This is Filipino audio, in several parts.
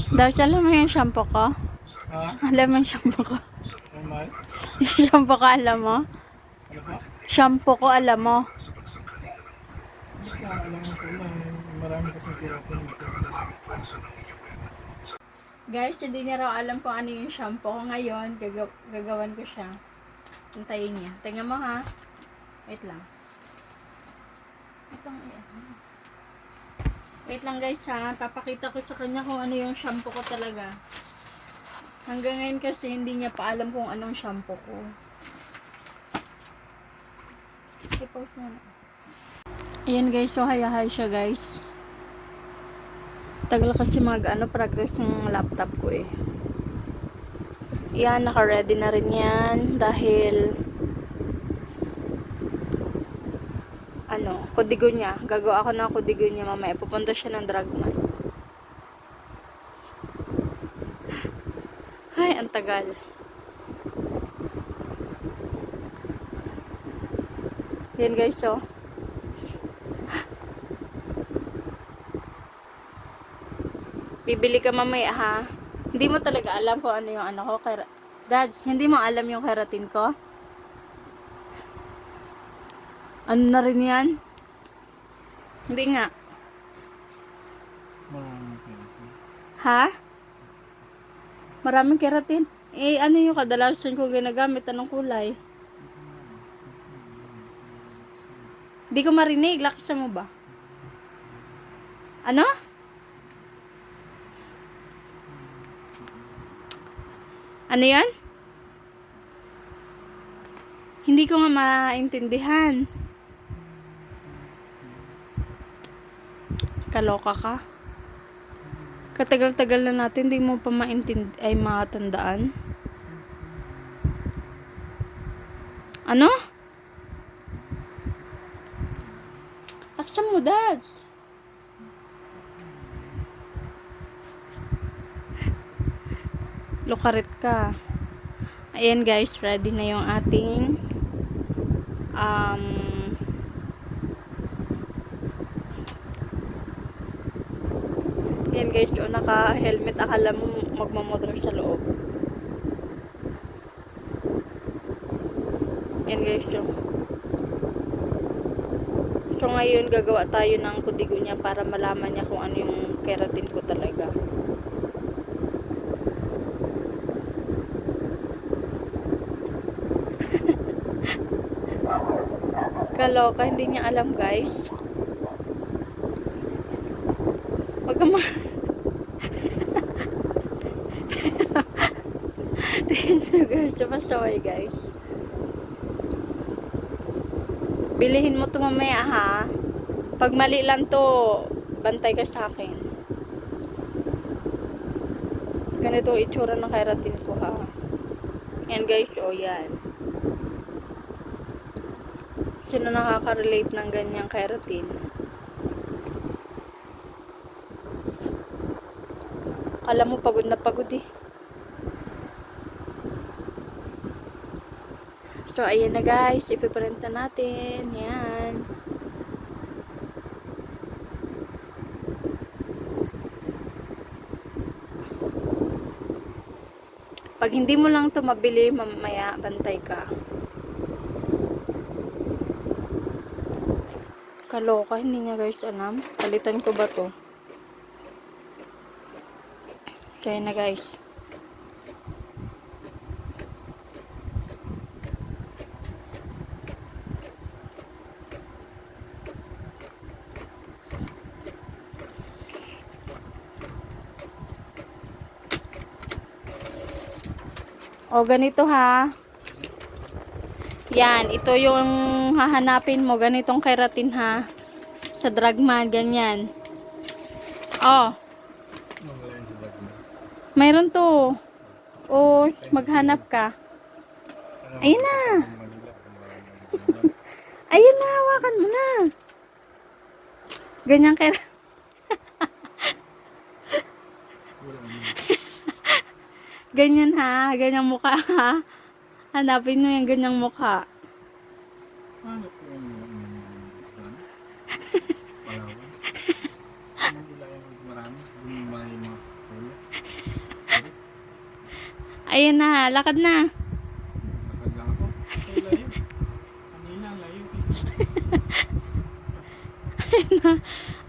Dahil alam mo yung shampoo ko? Ha? Alam mo yung shampoo ko? Normal? Yung shampoo ko alam mo? Ano pa? Shampoo ko alam mo? Hindi ko alam ko na. Marami kasing keratin. Guys, hindi niya raw alam kung ano yung shampoo ko ngayon. Gagawan ko siya. Hintayin niya. Tingnan mo ha. Wait lang. Itong Wait lang guys ha. Papakita ko sa kanya kung ano yung shampoo ko talaga. Hanggang ngayon kasi hindi niya pa alam kung anong shampoo ko. I-post mo na. Ayan guys, so hayahay siya guys. Tagal kasi progress ng laptop ko eh. Yan, naka-ready na rin yan dahil kudigo niya. Gagawa ako ng kudigo niya mamaya. Pupunta siya ng Dragman. Ay, ang tagal. Yan guys, so. Bibili ka mamaya ha. Hindi mo talaga alam kung ano yung ko. Dad, hindi mo alam yung keratin ko? Ano na rin yan? Hindi nga. Ha? Maraming keratin. Eh, ano yung kadalasan ko ginagamit? Anong kulay? Di ko marinig. Lakasan mo ba? Ano? Ano yan? Hindi ko nga maintindihan. Kaloka ka? Katagal-tagal na natin, hindi mo pa matandaan. Ano? Laksan mo, Dad. Lukarit ka. Ayan guys, ready na yung ating ayan guys, yung naka-helmet, akala mo magmamotor sa loob. Ayan guys, so ngayon gagawa tayo ng kudigo niya para malaman niya kung ano yung keratin ko talaga. Kaloka, hindi niya alam guys. Wag ka tingin sa girls, pasaway guys. Bilihin mo to mamaya ha. Pag mali lang to, bantay ka sa akin. Ganito itsura ng keratin ko ha. Yan guys, yan. Sino nakaka-relate ng ganyang keratin? Kala mo pagod na pagod eh. So, ayan na guys. Ipiprint na natin. Yan. Pag hindi mo lang ito mabili, mamaya bantay ka. Kaloka, hindi niya guys alam. Palitan ko ba to? Kaya na guys. O, ganito ha. Yan, ito yung hahanapin mo. Ganitong keratin ha. Sa Dragman, ganyan. Oh. Mayroon to. O, maghanap ka. Ayun na. Ayun na, hawakan mo na. Ganyan keratin. Ganyan ha, ganyang mukha ha. Hanapin mo yung ganyang mukha. Ano po yung Palawan? Hindi lang yung marami. Yung mga Ayan na, lakad na. Lakad lang ako. Ay, layo. Kanina, layo.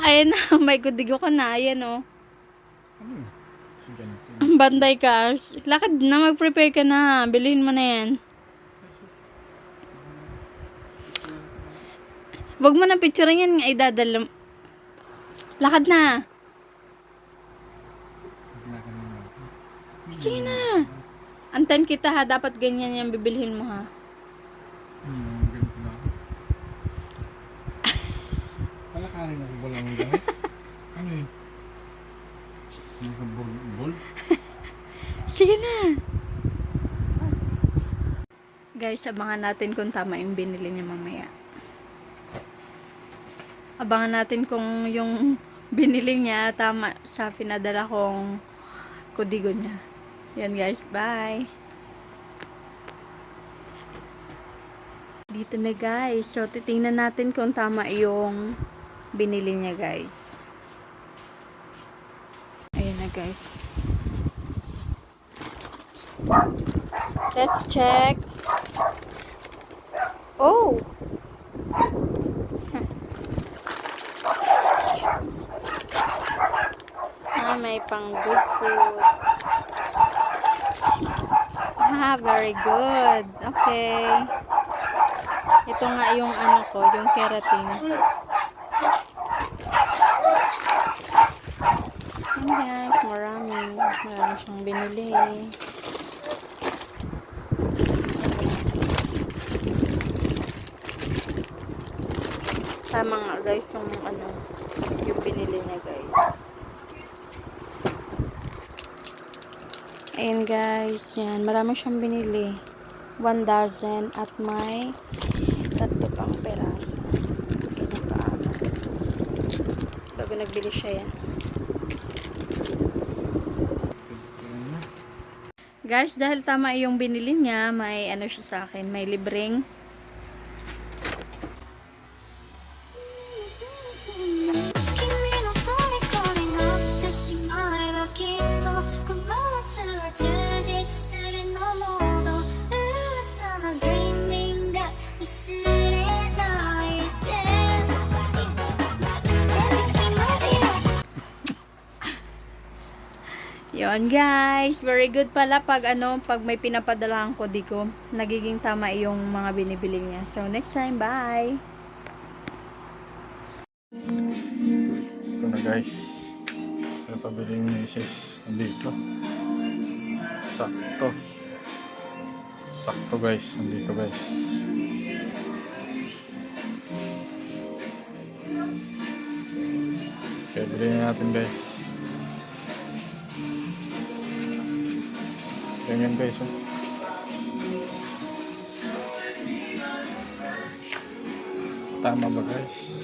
Ayan na, may kudigo ka na. Ayan oh. Ano yun? So, ganito. Banday ka. Lakad na, mag-prepare ka na. Bilhin mo na yan. Wag mo na picturean yan, ay dadala. Lakad na. Lakad na ako. Sige na. Antan kita ha, dapat ganyan yung bibilhin mo ha. Ganito na ako. Palakarin ako ba lang ang gamit? Ano yun? Nakabol? Sige na. Guys, abangan natin kung tama yung binili niya mamaya. Abangan natin kung yung binili niya tama sa pinadala kong kudigo niya. Yan guys, bye. Dito na guys. So, titingnan natin kung tama yung binili niya guys. Ayan na guys. Let's check. Oh! May pang good food. Very good. Okay. Ito nga yung ano ko, yung keratin. Ayan, marami siyang binili. Tama nga guys, yung binili niya guys. Ayan guys, yan. Marami siyang binili. 1 dozen at may 3 pang peraso. Ganyan kaama. Bago nagbili siya yan. Guys, dahil tama yung binili niya, may ano siya sa akin. May libreng Yon guys, very good pala pag pag may pinapadalahan ko dito, nagiging tama yung mga binibili niya. So next time, bye. Ito na guys. Ito pabili yung misis nandito. Sakto. Sakto guys, nandito guys. Okay, bilhin natin guys. Ganyan guys. Tama ba guys?